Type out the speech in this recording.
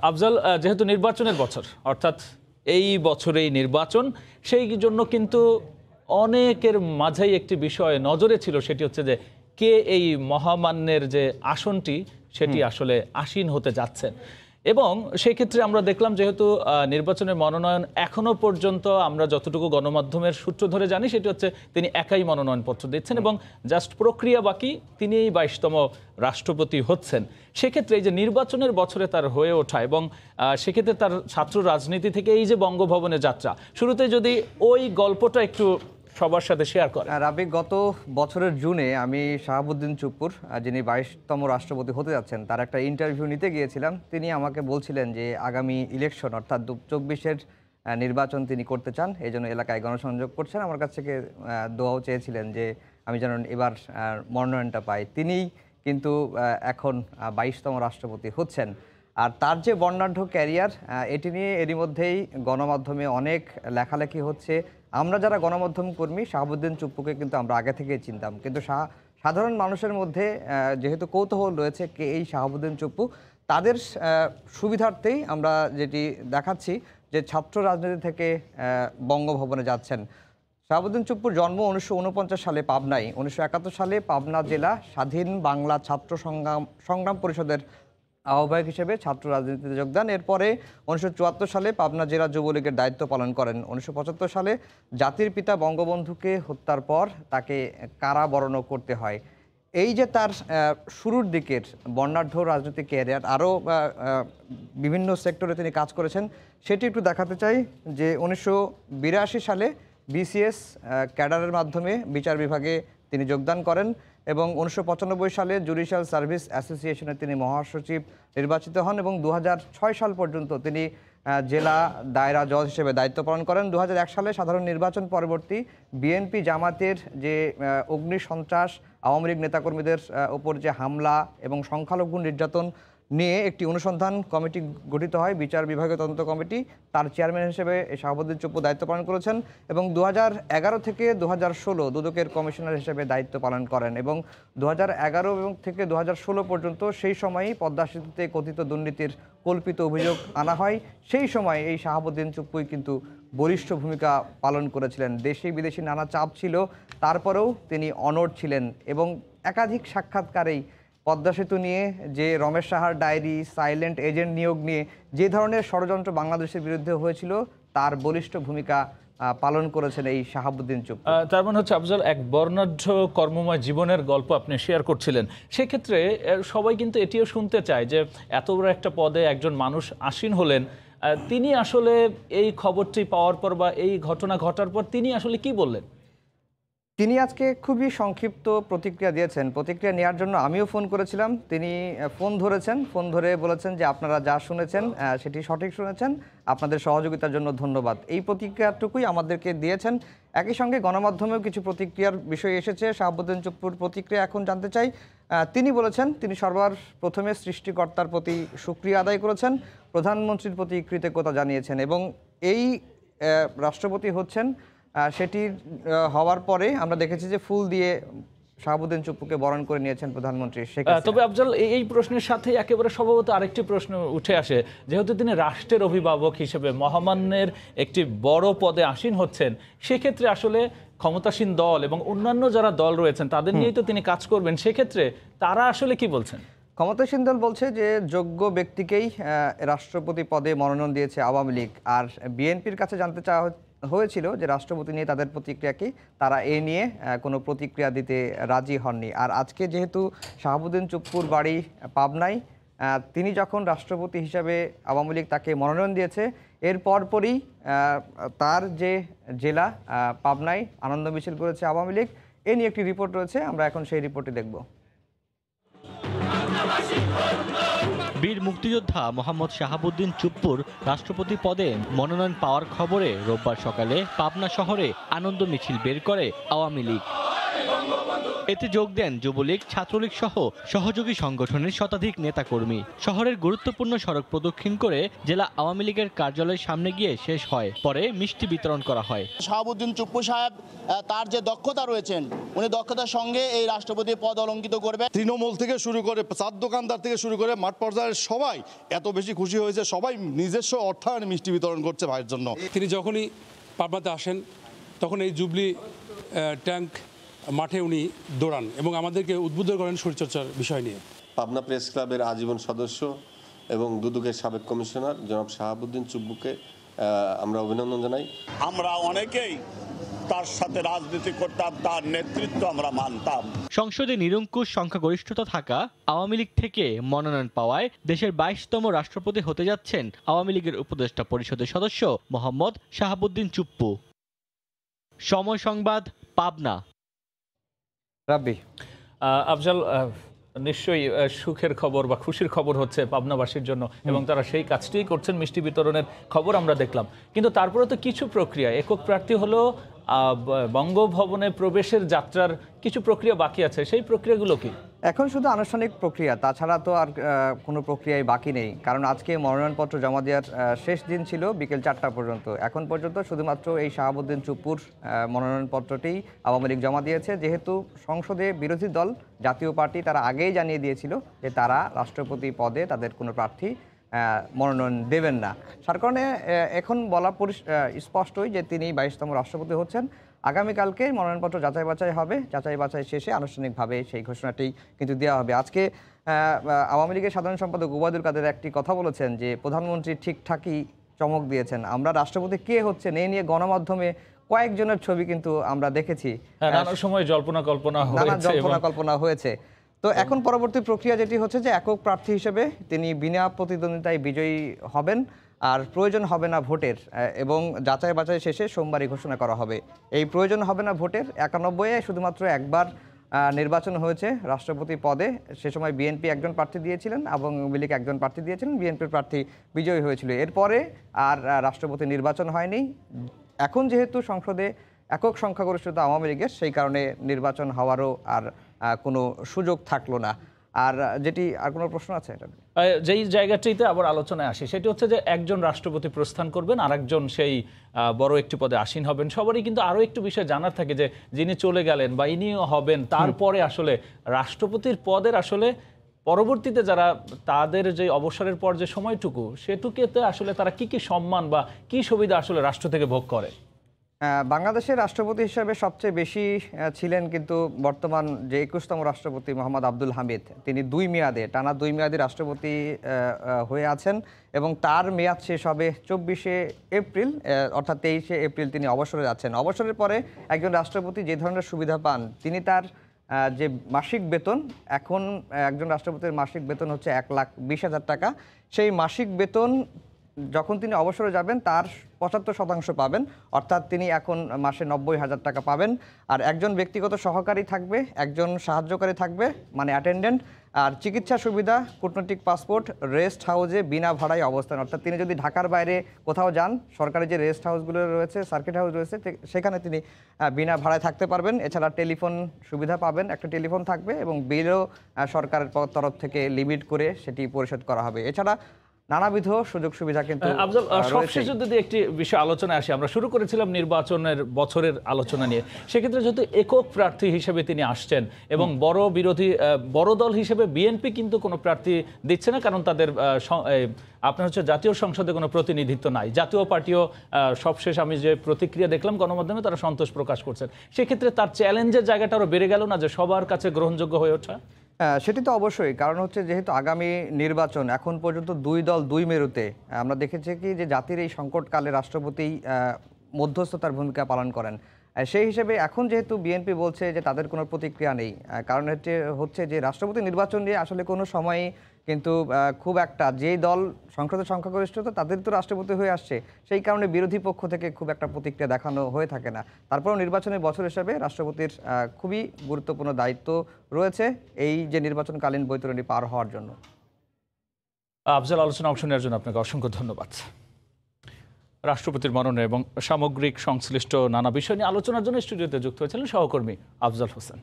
আফজাল, যেহেতু নির্বাচনের বছর, অর্থাৎ এই বছরেই নির্বাচন, সেই জন্য কিন্তু অনেকের মাঝেই একটি বিষয় নজরে ছিল, সেটি হচ্ছে যে কে এই মহামান্যের যে আসনটি সেটি আসলে আসীন হতে যাচ্ছে। এবং সেই ক্ষেত্রে আমরা দেখলাম, যেহেতু নির্বাচনের মনোনয়ন এখনো পর্যন্ত আমরা যতটুকু গণমাধ্যমের সূত্র ধরে জানি, সেটি হচ্ছে তিনি একাই মনোনয়নপত্র দিচ্ছেন এবং জাস্ট প্রক্রিয়া বাকি, তিনি এই 22তম রাষ্ট্রপতি হচ্ছেন। সেক্ষেত্রে এই যে নির্বাচনের বছরে তার হয়ে ওঠা এবং সেক্ষেত্রে তার ছাত্র রাজনীতি থেকে এই যে বঙ্গভবনে যাত্রা, শুরুতে যদি ওই গল্পটা একটু সবার সাথে শেয়ার করে। রাবি, গত বছরের জুনে আমি শাহাবুদ্দিন চুপ্পুর, যিনি 22তম রাষ্ট্রপতি হতে যাচ্ছেন, তার একটা ইন্টারভিউ নিতে গিয়েছিলাম। তিনি আমাকে বলছিলেন যে আগামী ইলেকশন অর্থাৎ 24-এর নির্বাচন তিনি করতে চান, এই জন্য এলাকায় গণসংযোগ করছেন। আমার কাছ থেকে দোয়াও চেয়েছিলেন যে আমি যেন এবার মনোনয়নটা পাই। তিনিই কিন্তু এখন 22তম রাষ্ট্রপতি হচ্ছেন। আর তার যে বর্ণাঢ্য ক্যারিয়ার, এটি নিয়ে এরই মধ্যেই গণমাধ্যমে অনেক লেখালেখি হচ্ছে। আমরা যারা গণমাধ্যম কর্মী, শাহাবুদ্দিন চুপ্পুকে কিন্তু আমরা আগে থেকেই চিনতাম, কিন্তু সাধারণ মানুষের মধ্যে যেহেতু কৌতূহল রয়েছে কে এই শাহাবুদ্দিন চুপ্পু, তাদের সুবিধার্থেই আমরা যেটি দেখাচ্ছি যে ছাত্র রাজনীতি থেকে বঙ্গভবনে যাচ্ছেন। শাহাবুদ্দিন চুপ্পুর জন্ম 1949 সালে পাবনায়। 1971 সালে পাবনা জেলা স্বাধীন বাংলা ছাত্র সংগ্রাম পরিষদের আহ্বায়ক হিসেবে ছাত্র রাজনীতিতে যোগদান। এরপরে 1974 সালে পাবনা জেলা যুবলীগের দায়িত্ব পালন করেন। 1975 সালে জাতির পিতা বঙ্গবন্ধুকে হত্যার পর তাকে কারাবরণও করতে হয়। এই যে তার শুরুর দিকের বর্ণাঢ্য রাজনৈতিক ক্যারিয়ার, আরও বিভিন্ন সেক্টরে তিনি কাজ করেছেন, সেটি একটু দেখাতে চাই। যে 1982 সালে বিসিএস ক্যাডারের মাধ্যমে বিচার বিভাগে তিনি যোগদান করেন এবং 1995 সালে জুডিশিয়াল সার্ভিস অ্যাসোসিয়েশনের তিনি মহাসচিব নির্বাচিত হন এবং 2006 সাল পর্যন্ত তিনি জেলা দায়রা জজ হিসেবে দায়িত্ব পালন করেন। 2001 সালে সাধারণ নির্বাচন পরবর্তী বিএনপি জামাতের যে অগ্নি সন্ত্রাস, আওয়ামী লীগ নেতাকর্মীদের ওপর যে হামলা এবং সংখ্যালঘু নির্যাতন নিয়ে একটি অনুসন্ধান কমিটি গঠিত হয়, বিচার বিভাগীয় তদন্ত কমিটি। তার চেয়ারম্যান হিসেবে শাহাবুদ্দিন চুপ্পু দায়িত্ব পালন করেছেন এবং 2011 থেকে 2016 দুদকের কমিশনার হিসেবে দায়িত্ব পালন করেন এবং 2011 থেকে 2016 পর্যন্ত সেই সময়ই পদ্মা সেতুতে কথিত দুর্নীতির কল্পিত অভিযোগ আনা হয়। সেই সময় এই শাহাবুদ্দিন চুপ্পুই কিন্তু বলিষ্ঠ ভূমিকা পালন করেছিলেন। দেশি বিদেশি নানা চাপ ছিল, তারপরেও তিনি অনড় ছিলেন এবং একাধিক সাক্ষাৎকারেই পদ্মা সেতু নিয়ে, যে রমেশ সাহার ডায়েরি, সাইলেন্ট এজেন্ট নিয়োগ নিয়ে যে ধরনের ষড়যন্ত্র বাংলাদেশের বিরুদ্ধে হয়েছিল, তার বলিষ্ঠ ভূমিকা পালন করেছেন এই শাহাবুদ্দিন চুপ্পু। তার মানে হচ্ছে আফজাল, এক বর্ণাঢ্য কর্মময় জীবনের গল্প আপনি শেয়ার করছিলেন। সেক্ষেত্রে সবাই কিন্তু এটিও শুনতে চায় যে এত বড় একটা পদে একজন মানুষ আসীন হলেন, তিনি আসলে এই খবরটি পাওয়ার পর বা এই ঘটনা ঘটার পর তিনি আসলে কি বললেন? তিনি আজকে খুবই সংক্ষিপ্ত প্রতিক্রিয়া দিয়েছেন। প্রতিক্রিয়া নেওয়ার জন্য আমিও ফোন করেছিলাম, তিনি ফোন ধরেছেন। ফোন ধরে বলেছেন যে আপনারা যা শুনেছেন সেটি সঠিক শুনেছেন, আপনাদের সহযোগিতার জন্য ধন্যবাদ। এই প্রতিক্রিয়াটুকুই আমাদেরকে দিয়েছেন। একই সঙ্গে গণমাধ্যমেও কিছু প্রতিক্রিয়ার বিষয় এসেছে। শাহাবুদ্দিন চুপ্পুর প্রতিক্রিয়া এখন জানতে চাই। তিনি বলেছেন তিনি সবার প্রথমে সৃষ্টিকর্তার প্রতি শুকরিয়া আদায় করেছেন, প্রধানমন্ত্রীর প্রতি কৃতজ্ঞতা জানিয়েছেন এবং এই রাষ্ট্রপতি হচ্ছেন সেটি হওয়ার পরে আমরা দেখেছি যে ফুল দিয়ে শাহাবুদ্দিন চুপ্পুকে বরণ করে নিয়েছেন প্রধানমন্ত্রী শেখ হাসিনা। তবে আফজাল, এই প্রশ্নের সাথে একেবারে স্বভাবত আরেকটি প্রশ্ন উঠে আসে, যেহেতু তিনি রাষ্ট্রের অভিভাবক হিসেবে মহামান্যের একটি বড় পদে আসীন হচ্ছেন, সেক্ষেত্রে আসলে ক্ষমতাসীন দল এবং অন্যান্য যারা দল রয়েছেন তাদের নিয়েই তো তিনি কাজ করবেন, সেক্ষেত্রে তারা আসলে কি বলছেন? ক্ষমতাসীন দল বলছে যে যোগ্য ব্যক্তিকেই রাষ্ট্রপতি পদে মনোনয়ন দিয়েছে আওয়ামী লীগ। আর বিএনপির কাছে জানতে চাওয়া হয়েছিল যে রাষ্ট্রপতি নিয়ে তাদের প্রতিক্রিয়া কি, তারা এ নিয়ে কোনো প্রতিক্রিয়া দিতে রাজি হননি। আর আজকে যেহেতু শাহাবুদ্দিন চুপ্পুর বাড়ি পাবনায়, তিনি যখন রাষ্ট্রপতি হিসাবে আওয়ামী লীগ তাকে মনোনয়ন দিয়েছে, এর পরপরই তার যে জেলা পাবনায় আনন্দ মিছিল করেছে আওয়ামী লীগ, এ নিয়ে একটি রিপোর্ট রয়েছে, আমরা এখন সেই রিপোর্টটি দেখব। বীর মুক্তিযোদ্ধা মোহাম্মদ শাহাবুদ্দিন চুপ্পুর রাষ্ট্রপতি পদে মনোনয়ন পাওয়ার খবরে রোববার সকালে পাবনা শহরে আনন্দ মিছিল বের করে আওয়ামী লীগ। এতে যোগ দেন যুবলীগ, ছাত্রলীগ সহ সহযোগী সংগঠনের শতাধিক নেতাকর্মী। শহরের গুরুত্বপূর্ণ সড়ক প্রদক্ষিণ করে জেলা আওয়ামী লীগের কার্যালয়ের সামনে গিয়ে শেষ হয়। পরে মিষ্টি বিতরণ করা হয়। শাহাবুদ্দিন চুপ্পু সাহেব তার যে দক্ষতা রয়েছেন, উনি দক্ষতার সঙ্গে এই রাষ্ট্রপতি পদ অলঙ্কিত করবে। তৃণমূল থেকে শুরু করে চার দোকানদার থেকে শুরু করে মাঠ পর্যায়ের সবাই এত বেশি খুশি হয়েছে, সবাই নিজস্ব অর্থায়নে মিষ্টি বিতরণ করছে ভাইয়ের জন্য। তিনি যখনই পাবনাতে আসেন তখন এই জুবলি ট্যাঙ্ক মাঠে উনি দৌড়ান এবং আমাদেরকে উদ্বুদ্ধ করেন শরীরচর্চার বিষয় নিয়ে। পাবনা প্রেস ক্লাবের আজীবন সদস্য এবং দুদকের সাবেক কমিশনার জনাব শাহাবুদ্দিন চুপ্পুকে আমরা অভিনন্দন জানাই। আমরা অনেকেই তার সাথে রাজনীতি করতাম, তার নেতৃত্ব আমরা মানতাম। সংসদে নিরঙ্কুশ সংখ্যাগরিষ্ঠতা থাকা আওয়ামী লীগ থেকে মনোনয়ন পাওয়ায় দেশের 22তম রাষ্ট্রপতি হতে যাচ্ছেন আওয়ামী লীগের উপদেষ্টা পরিষদের সদস্য মোহাম্মদ শাহাবুদ্দিন চুপ্পু। সময় সংবাদ, পাবনা। রাব্বি, আফজাল, নিশ্চয়ই সুখের খবর বা খুশির খবর হচ্ছে পাবনাবাসীর জন্য, এবং তারা সেই কাজটিই করছেন। মিষ্টি বিতরণের খবর আমরা দেখলাম, কিন্তু তারপরে তো কিছু প্রক্রিয়া, একক প্রার্থী হলো বঙ্গভবনে প্রবেশের যাত্রার কিছু প্রক্রিয়া বাকি আছে, সেই প্রক্রিয়াগুলো কি? এখন শুধু আনুষ্ঠানিক প্রক্রিয়া, তাছাড়া তো আর কোনো প্রক্রিয়াই বাকি নেই। কারণ আজকে মনোনয়নপত্র জমা দেওয়ার শেষ দিন ছিল বিকেল 4টা পর্যন্ত। এখন পর্যন্ত শুধুমাত্র এই শাহাবুদ্দিন চুপ্পুর মনোনয়নপত্রটি আওয়ামী লীগ জমা দিয়েছে, যেহেতু সংসদে বিরোধী দল জাতীয় পার্টি তারা আগেই জানিয়ে দিয়েছিল যে তারা রাষ্ট্রপতি পদে তাদের কোনো প্রার্থী মনোনয়ন দেবেন না। তার কারণে এখন বলা স্পষ্টই যে তিনি 22তম রাষ্ট্রপতি হচ্ছেন। আগামীকালকে মনোনয়নপত্র যাচাই বাছাই হবে, যাচাই বাছাই শেষে আনুষ্ঠানিকভাবে সেই ঘোষণাটি কিন্তু দেওয়া হবে। আজকে আওয়ামী লীগের সাধারণ সম্পাদক ওবায়দুল কাদের একটি কথা বলেছেন যে প্রধানমন্ত্রী ঠিকঠাকই চমক দিয়েছেন। আমরা রাষ্ট্রপতি কে হচ্ছে এই নিয়ে গণমাধ্যমে কয়েকজনের ছবি কিন্তু আমরা দেখেছি, নানা সময় জল্পনা কল্পনা হয়েছে। তো এখন পরবর্তী প্রক্রিয়া যেটি হচ্ছে যে একক প্রার্থী হিসেবে তিনি বিনা প্রতিদ্বন্দ্বিতায় বিজয়ী হবেন, আর প্রয়োজন হবে না ভোটের, এবং যাচাই বাছাই শেষে সোমবারই ঘোষণা করা হবে। এই প্রয়োজন হবে না ভোটের 91-এ শুধুমাত্র একবার নির্বাচন হয়েছে রাষ্ট্রপতি পদে। সে সময় বিএনপি একজন প্রার্থী দিয়েছিলেন এবং আওয়ামী লীগ একজন প্রার্থী দিয়েছিলেন, বিএনপির প্রার্থী বিজয়ী হয়েছিল। এরপরে আর রাষ্ট্রপতি নির্বাচন হয়নি। এখন যেহেতু সংসদে একক সংখ্যাগরিষ্ঠতা আওয়ামী লীগের, সেই কারণে নির্বাচন হওয়ারও আর কোনো সুযোগ থাকলো না। আর যেটি আর কোনো প্রশ্ন আছে? যেই জায়গাটিতে আবার আলোচনায় আসি সেটি হচ্ছে যে একজন রাষ্ট্রপতি প্রস্থান করবেন, আরেকজন সেই বড় একটি পদে আসীন হবেন। সবারই কিন্তু আরও একটু বিষয় জানার থাকে যে যিনি চলে গেলেন বা ইনিও হবেন, তারপরে আসলে রাষ্ট্রপতির পদের আসলে পরবর্তীতে যারা তাদের যে অবসরের পর যে সময়টুকু, সেটুকুতে আসলে তারা কি কি সম্মান বা কি সুবিধা আসলে রাষ্ট্র থেকে ভোগ করে? বাংলাদেশের রাষ্ট্রপতি হিসেবে সবচেয়ে বেশি ছিলেন কিন্তু বর্তমান যে 21তম রাষ্ট্রপতি মোহাম্মদ আব্দুল হামিদ। তিনি টানা দুই মেয়াদে রাষ্ট্রপতি হয়ে আছেন, এবং তার মেয়াদ শেষ হবে 24শে এপ্রিল, অর্থাৎ 23শে এপ্রিল তিনি অবসরে যাচ্ছেন। অবসরের পরে একজন রাষ্ট্রপতি যে ধরনের সুবিধা পান, তিনি তার যে মাসিক বেতন, এখন একজন রাষ্ট্রপতির মাসিক বেতন হচ্ছে 1,20,000 টাকা। সেই মাসিক বেতন যখন তিনি অবসরে যাবেন তার 75% পাবেন, অর্থাৎ তিনি এখন মাসে 90,000 টাকা পাবেন। আর একজন ব্যক্তিগত সহকারী থাকবে, একজন সাহায্যকারী থাকবে মানে অ্যাটেন্ডেন্ট, আর চিকিৎসা সুবিধা, কূটনৈতিক পাসপোর্ট, রেস্ট হাউসে বিনা ভাড়ায় অবস্থান, অর্থাৎ তিনি যদি ঢাকার বাইরে কোথাও যান, সরকারি যে রেস্ট হাউসগুলো রয়েছে, সার্কিট হাউস রয়েছে, সেখানে তিনি বিনা ভাড়ায় থাকতে পারবেন। এছাড়া টেলিফোন সুবিধা পাবেন, একটা টেলিফোন থাকবে, এবং বিলও সরকারের তরফ থেকে লিমিট করে সেটি পরিশোধ করা হবে। এছাড়া নানাবিধ সুযোগ সুবিধা কিন্তু। আফজাল, সবশেষে যদি একটি বিষয় আলোচনায় আসি, আমরা শুরু করেছিলাম নির্বাচনের বছরের আলোচনা নিয়ে। সেক্ষেত্রে যেহেতু একক প্রার্থী হিসেবে তিনি আসছেন এবং বড় দল হিসেবে বিএনপি কিন্তু কোনো প্রার্থী দিচ্ছে না, কারণ তাদের আপনার হচ্ছে জাতীয় সংসদে কোনো প্রতিনিধিত্ব নাই। জাতীয় পার্টিও সবশেষ আমি যে প্রতিক্রিয়া দেখলাম গণমাধ্যমে, তারা সন্তোষ প্রকাশ করছেন। সেক্ষেত্রে তার চ্যালেঞ্জের জায়গাটা আরও বেড়ে গেল না, যে সবার কাছে গ্রহণযোগ্য হয়ে ওঠা? সেটি তো অবশ্যই, কারণ হচ্ছে যেহেতু আগামী নির্বাচন, এখন পর্যন্ত দুই দল দুই মেরুতে। আমরা দেখেছি কি যে জাতির এই সংকটকালে রাষ্ট্রপতি মধ্যস্থতার ভূমিকা পালন করেন। সেই হিসেবে এখন যেহেতু বিএনপি বলছে যে তাদের কোনো প্রতিক্রিয়া নেই, কারণ হচ্ছে যে রাষ্ট্রপতি নির্বাচন নিয়ে আসলে কোনো সময়ই কিন্তু খুব একটা, যেই দল সংসদের সংখ্যাগরিষ্ঠতা তাদের তো রাষ্ট্রপতি হয়ে আসছে, সেই কারণে বিরোধী পক্ষ থেকে খুব একটা প্রতিক্রিয়া দেখানো হয়ে থাকে না। তারপরেও নির্বাচনের বছর হিসেবে রাষ্ট্রপতির খুবই গুরুত্বপূর্ণ দায়িত্ব রয়েছে এই যে নির্বাচনকালীন বৈতরণী পার হওয়ার জন্য। আফজাল, আলোচনা অংশ নেওয়ার জন্য আপনাকে অসংখ্য ধন্যবাদ। রাষ্ট্রপতির মনোনয়ন এবং সামগ্রিক সংশ্লিষ্ট নানা বিষয় নিয়ে আলোচনার জন্য স্টুডিওতে যুক্ত হয়েছিলেন সহকর্মী আফজাল হোসেন।